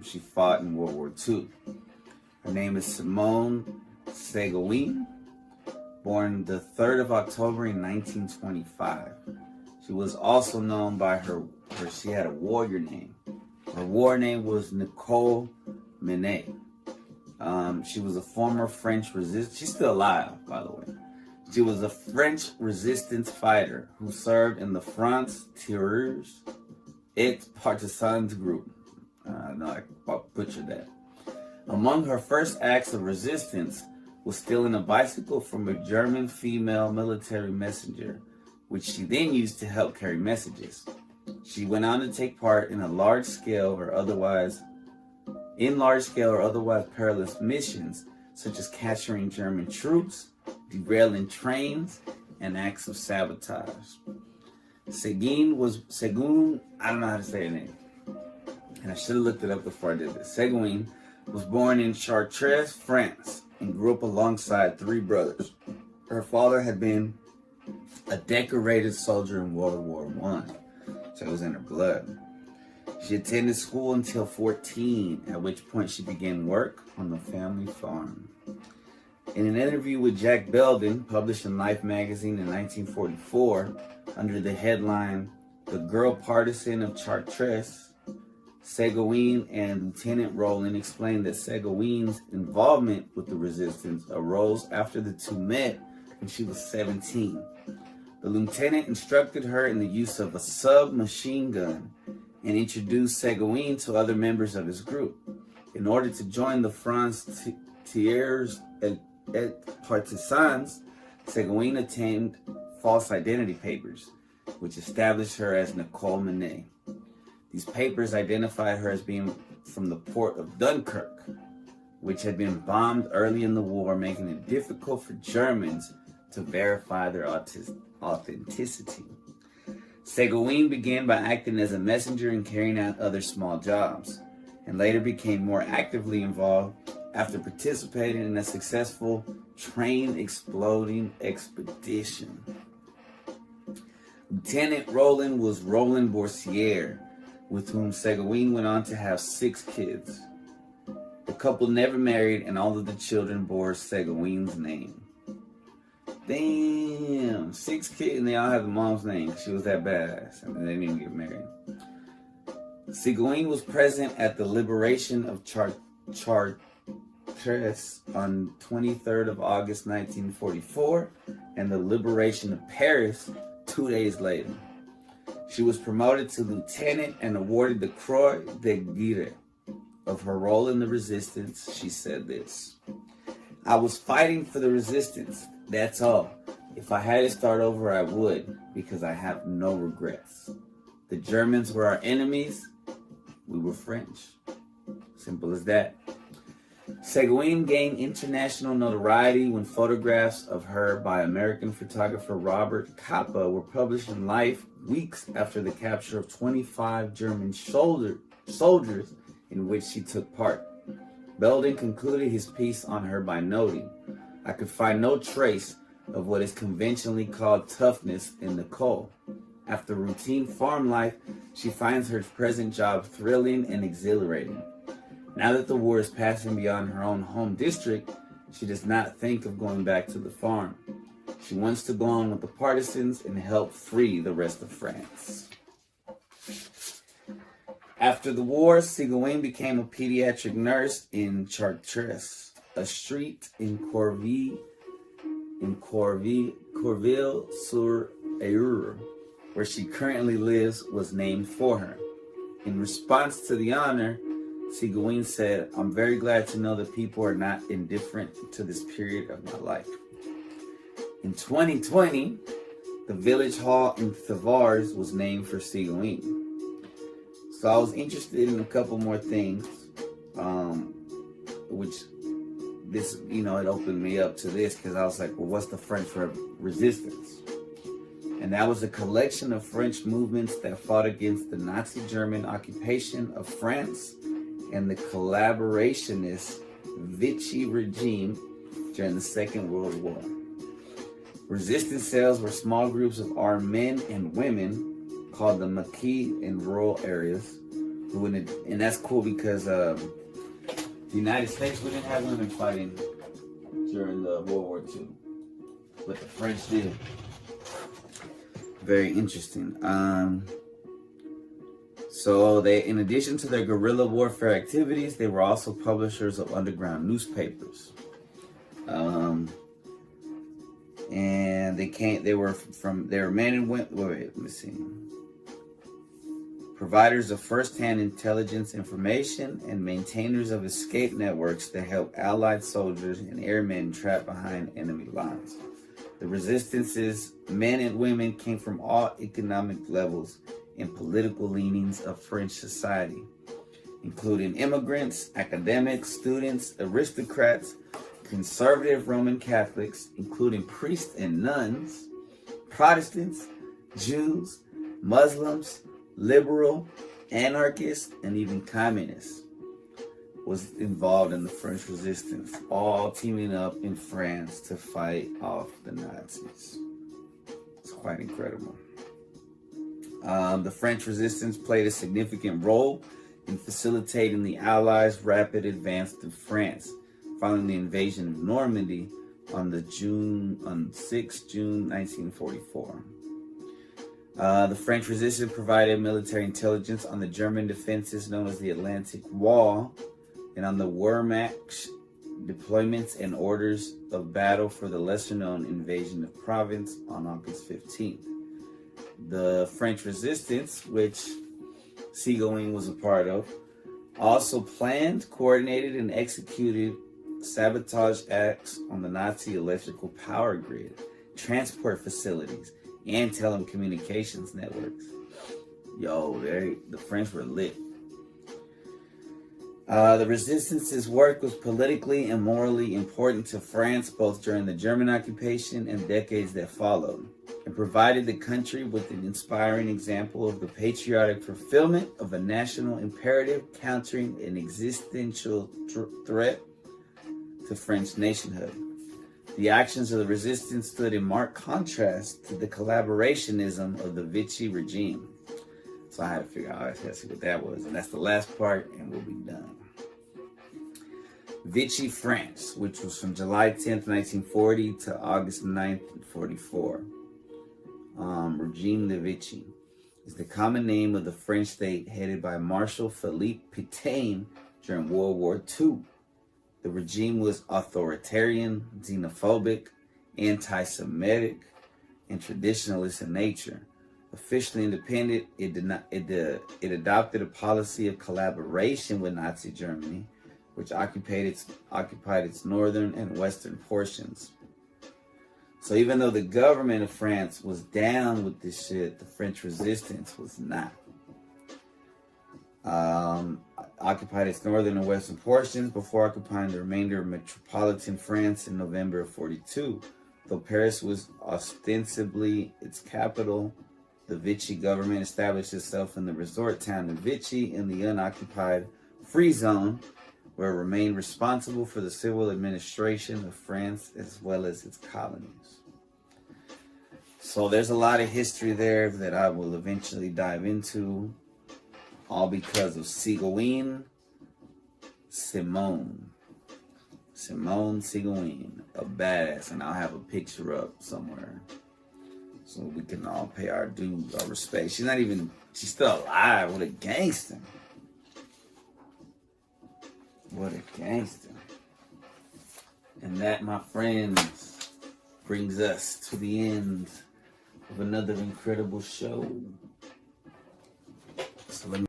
she fought in World War II. Her name is Simone Segouin, born the 3rd of October in 1925. She was also known by she had a warrior name. Her war name was Nicole Menet. She was a former French resistance. She's still alive, by the way. She was a French resistance fighter who served in the France Tireurs et Partisans group. No, I butchered that. Among her first acts of resistance was stealing a bicycle from a German female military messenger, which she then used to help carry messages. She went on to take part in large-scale or otherwise perilous missions, such as capturing German troops, derailing trains, and acts of sabotage. Segouin, I don't know how to say her name, and I should have looked it up before I did this. Segouin was born in Chartres, France, and grew up alongside 3 brothers. Her father had been a decorated soldier in World War I, so it was in her blood. She attended school until 14, at which point she began work on the family farm. In an interview with Jack Belden, published in Life magazine in 1944, under the headline, "The Girl Partisan of Chartres," Segouin and Lieutenant Roland explained that Segouin's involvement with the resistance arose after the two met when she was 17. The lieutenant instructed her in the use of a submachine gun and introduced Segouin to other members of his group. In order to join the France Tireurs et Partisans, Segouin obtained false identity papers, which established her as Nicole Menet. These papers identified her as being from the port of Dunkirk, which had been bombed early in the war, making it difficult for Germans to verify their authenticity. Segouin began by acting as a messenger and carrying out other small jobs, and later became more actively involved after participating in a successful train-exploding expedition. Lieutenant Roland was Roland Boursier, with whom Segouin went on to have 6 kids. The couple never married, and all of the children bore Segouin's name. Damn, 6 kids, and they all have the mom's name. She was that badass, and they didn't even get married. Segouin was present at the liberation of Chartres on 23rd of August 1944, and the liberation of Paris 2 days later. She was promoted to lieutenant and awarded the Croix de Guerre. Of her role in the resistance, she said this: "I was fighting for the resistance, that's all. If I had to start over, I would, because I have no regrets. The Germans were our enemies, we were French. Simple as that." Segouin gained international notoriety when photographs of her by American photographer Robert Capa were published in Life weeks after the capture of 25 German soldiers in which she took part. Belden concluded his piece on her by noting, "I could find no trace of what is conventionally called toughness in Nicole. After routine farm life, she finds her present job thrilling and exhilarating. Now that the war is passing beyond her own home district, she does not think of going back to the farm. She wants to go on with the partisans and help free the rest of France." After the war, Segouin became a pediatric nurse in Chartres. A street in Corville-sur-Eure, where she currently lives, was named for her. In response to the honor, Segouin said, "I'm very glad to know that people are not indifferent to this period of my life." In 2020, the village hall in Thevars was named for Segouin. So I was interested in a couple more things, which this, it opened me up to this, because I was like, well, what's the French for resistance? And that was a collection of French movements that fought against the Nazi German occupation of France and the collaborationist Vichy regime during the Second World War. Resistance cells were small groups of armed men and women, called the maquis in rural areas, And that's cool because the United States, we didn't have women fighting during the World War II, but the French did. Very interesting. So they, in addition to their guerrilla warfare activities, they were also publishers of underground newspapers. And they were men and women. Wait, let me see. Providers of first-hand intelligence information and maintainers of escape networks that help Allied soldiers and airmen trapped behind enemy lines. The resistance's men and women came from all economic levels and political leanings of French society, including immigrants, academics, students, aristocrats, conservative Roman Catholics, including priests and nuns, Protestants, Jews, Muslims, liberal, anarchists, and even communists was involved in the French resistance, all teaming up in France to fight off the Nazis. It's quite incredible. The French resistance played a significant role in facilitating the Allies' rapid advance through France, following the invasion of Normandy on 6 June 1944. The French resistance provided military intelligence on the German defenses known as the Atlantic Wall and on the Wehrmacht deployments and orders of battle for the lesser-known invasion of Provence on August 15th. The French resistance, which Segouin was a part of, also planned, coordinated, and executed sabotage acts on the Nazi electrical power grid, transport facilities, and telecommunications networks. The French were lit. The resistance's work was politically and morally important to France, both during the German occupation and decades that followed, and provided the country with an inspiring example of the patriotic fulfillment of a national imperative countering an existential threat to French nationhood. The actions of the resistance stood in marked contrast to the collaborationism of the Vichy regime. So I had to figure out, I had to see what that was. And that's the last part, and we'll be done. Vichy France, which was from July 10th, 1940 to August 9th, 1944. Regime de Vichy is the common name of the French state headed by Marshal Philippe Pétain during World War II. The regime was authoritarian, xenophobic, anti-Semitic, and traditionalist in nature. Officially independent, it adopted a policy of collaboration with Nazi Germany, which occupied its northern and western portions. So even though the government of France was down with this shit, the French resistance was not. Occupied its northern and western portions before occupying the remainder of metropolitan France in November of 42. Though Paris was ostensibly its capital, the Vichy government established itself in the resort town of Vichy in the unoccupied Free Zone, where it remained responsible for the civil administration of France as well as its colonies. So there's a lot of history there that I will eventually dive into, all because of Segouin, Simone Segouin, a badass, and I'll have a picture up somewhere so we can all pay our due, our respect. She's still alive. What a gangster. What a gangster. And that, my friends, brings us to the end of another incredible show. So let me